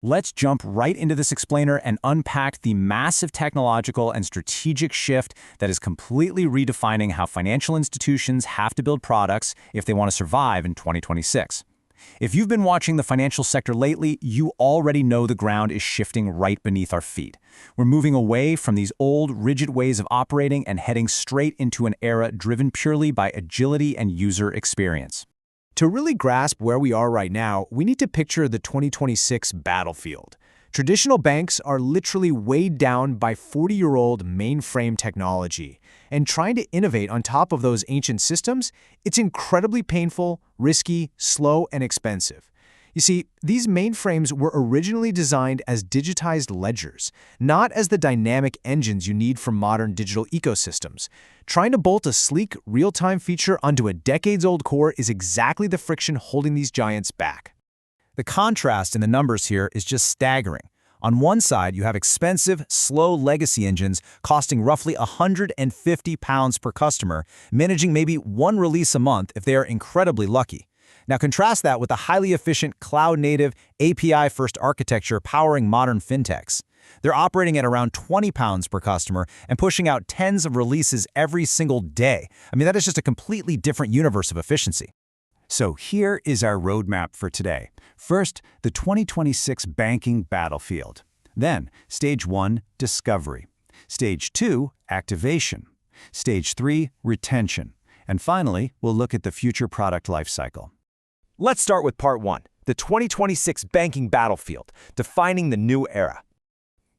Let's jump right into this explainer and unpack the massive technological and strategic shift that is completely redefining how financial institutions have to build products if they want to survive in 2026. If you've been watching the financial sector lately, you already know the ground is shifting right beneath our feet. We're moving away from these old, rigid ways of operating and heading straight into an era driven purely by agility and user experience. To really grasp where we are right now, we need to picture the 2026 battlefield. Traditional banks are literally weighed down by 40-year-old mainframe technology, and trying to innovate on top of those ancient systems, it's incredibly painful, risky, slow, and expensive. You see, these mainframes were originally designed as digitized ledgers, not as the dynamic engines you need for modern digital ecosystems. Trying to bolt a sleek, real-time feature onto a decades-old core is exactly the friction holding these giants back. The contrast in the numbers here is just staggering. On one side, you have expensive, slow legacy engines costing roughly £150 per customer, managing maybe one release a month if they are incredibly lucky. Now contrast that with the highly efficient, cloud-native, API-first architecture powering modern fintechs. They're operating at around £20 per customer and pushing out tens of releases every single day. I mean, that is just a completely different universe of efficiency. So here is our roadmap for today. First, the 2026 banking battlefield. Then, Stage 1, discovery. Stage 2, activation. Stage 3, retention. And finally, we'll look at the future product lifecycle. Let's start with Part 1, the 2026 banking battlefield, defining the new era.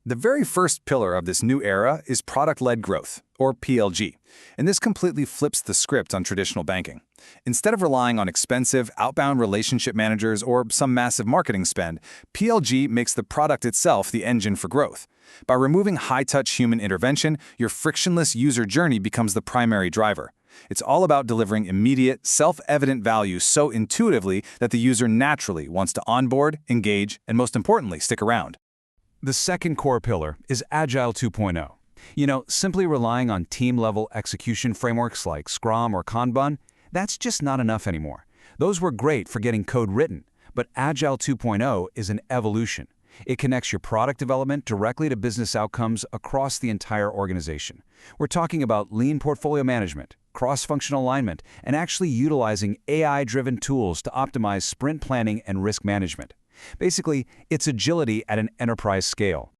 The very first pillar of this new era is product-led growth, or PLG, and this completely flips the script on traditional banking. Instead of relying on expensive, outbound relationship managers or some massive marketing spend, PLG makes the product itself the engine for growth. By removing high-touch human intervention, your frictionless user journey becomes the primary driver. It's all about delivering immediate, self-evident value so intuitively that the user naturally wants to onboard, engage, and most importantly, stick around. The second core pillar is Agile 2.0. Simply relying on team-level execution frameworks like Scrum or Kanban, that's just not enough anymore. Those were great for getting code written, but Agile 2.0 is an evolution. It connects your product development directly to business outcomes across the entire organization. We're talking about lean portfolio management, cross-functional alignment, and actually utilizing AI-driven tools to optimize sprint planning and risk management. Basically, it's agility at an enterprise scale.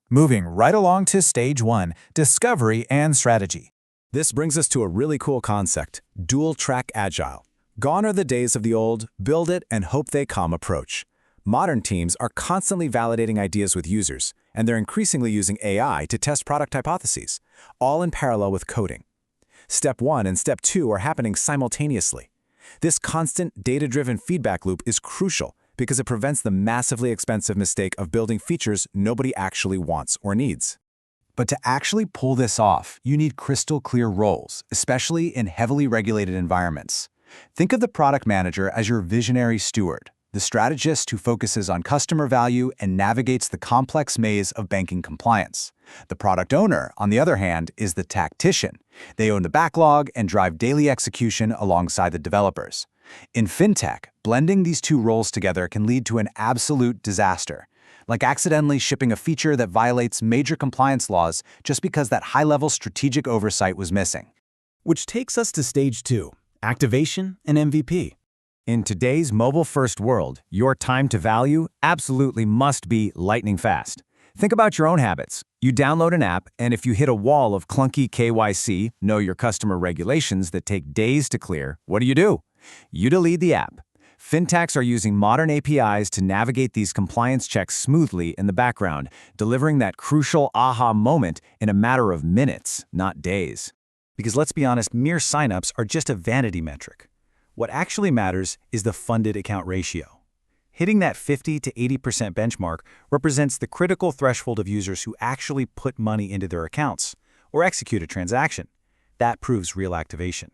Moving right along to Stage 1, discovery and strategy. This brings us to a really cool concept, dual-track agile. Gone are the days of the old, build it and hope they come approach. Modern teams are constantly validating ideas with users, and they're increasingly using AI to test product hypotheses, all in parallel with coding. Step 1 and Step 2 are happening simultaneously. This constant data-driven feedback loop is crucial because it prevents the massively expensive mistake of building features nobody actually wants or needs. But to actually pull this off, you need crystal clear roles, especially in heavily regulated environments. Think of the product manager as your visionary steward, the strategist who focuses on customer value and navigates the complex maze of banking compliance. The product owner, on the other hand, is the tactician. They own the backlog and drive daily execution alongside the developers. In Fintech, blending these two roles together can lead to an absolute disaster, like accidentally shipping a feature that violates major compliance laws just because that high-level strategic oversight was missing. Which takes us to Stage 2, activation and MVP. In today's mobile-first world, your time to value absolutely must be lightning fast. Think about your own habits. You download an app, and if you hit a wall of clunky KYC, know your customer regulations that take days to clear, what do? You delete the app. Fintechs are using modern APIs to navigate these compliance checks smoothly in the background, delivering that crucial aha moment in a matter of minutes, not days. Because let's be honest, mere signups are just a vanity metric. What actually matters is the funded account ratio. Hitting that 50 to 80% benchmark represents the critical threshold of users who actually put money into their accounts or execute a transaction. That proves real activation.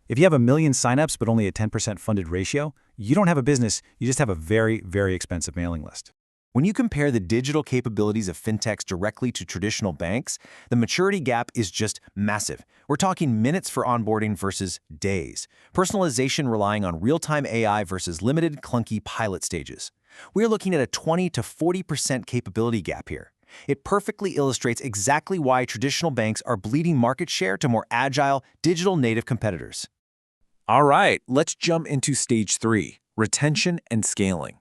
If you have 1 million signups but only a 10% funded ratio, you don't have a business, you just have a very, very expensive mailing list. When you compare the digital capabilities of fintechs directly to traditional banks, the maturity gap is just massive. We're talking minutes for onboarding versus days. Personalization relying on real-time AI versus limited, clunky pilot stages. We're looking at a 20 to 40% capability gap here. It perfectly illustrates exactly why traditional banks are bleeding market share to more agile, digital native competitors. All right, let's jump into stage 3, retention and scaling.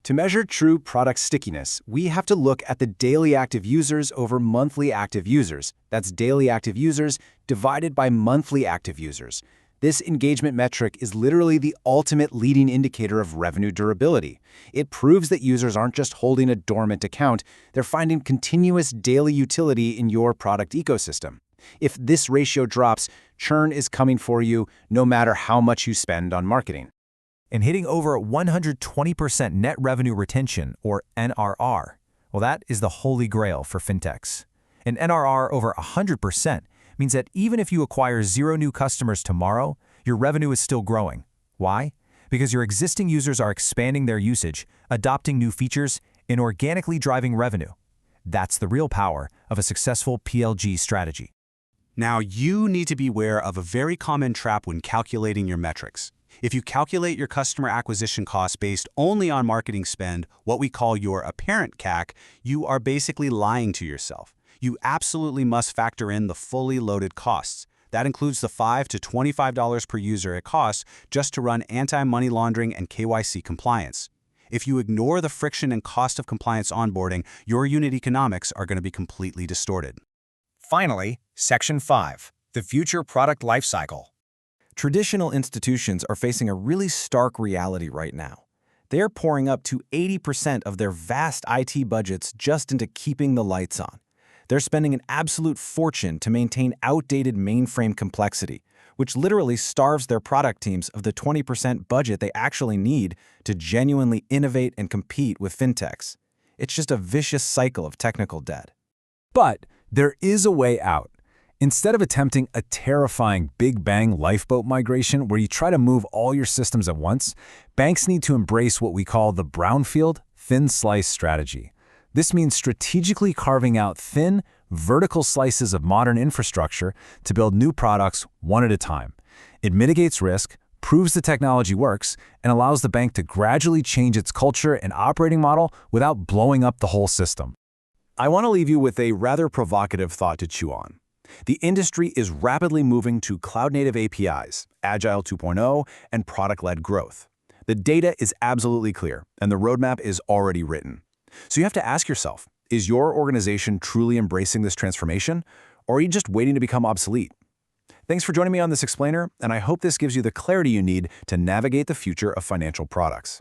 To measure true product stickiness, we have to look at the daily active users over monthly active users. That's daily active users divided by monthly active users. This engagement metric is literally the ultimate leading indicator of revenue durability. It proves that users aren't just holding a dormant account, they're finding continuous daily utility in your product ecosystem. If this ratio drops, churn is coming for you no matter how much you spend on marketing. And hitting over 120% net revenue retention, or NRR, well, that is the holy grail for fintechs. An NRR over 100% means that even if you acquire 0 new customers tomorrow, your revenue is still growing. Why? Because your existing users are expanding their usage, adopting new features, and organically driving revenue. That's the real power of a successful PLG strategy. Now, you need to be aware of a very common trap when calculating your metrics. If you calculate your customer acquisition costs based only on marketing spend, what we call your apparent CAC, you are basically lying to yourself. You absolutely must factor in the fully loaded costs. That includes the $5 to $25 per user it costs just to run anti-money laundering and KYC compliance. If you ignore the friction and cost of compliance onboarding, your unit economics are going to be completely distorted. Finally, Section 5, the future product lifecycle. Traditional institutions are facing a really stark reality right now. They are pouring up to 80% of their vast IT budgets just into keeping the lights on. They're spending an absolute fortune to maintain outdated mainframe complexity, which literally starves their product teams of the 20% budget they actually need to genuinely innovate and compete with fintechs. It's just a vicious cycle of technical debt. But there is a way out. Instead of attempting a terrifying Big Bang lifeboat migration where you try to move all your systems at once, banks need to embrace what we call the brownfield, thin slice strategy. This means strategically carving out thin, vertical slices of modern infrastructure to build new products one at a time. It mitigates risk, proves the technology works, and allows the bank to gradually change its culture and operating model without blowing up the whole system. I want to leave you with a rather provocative thought to chew on. The industry is rapidly moving to cloud-native APIs, Agile 2.0, and product-led growth. The data is absolutely clear, and the roadmap is already written. So you have to ask yourself, is your organization truly embracing this transformation, or are you just waiting to become obsolete? Thanks for joining me on this explainer, and I hope this gives you the clarity you need to navigate the future of financial products.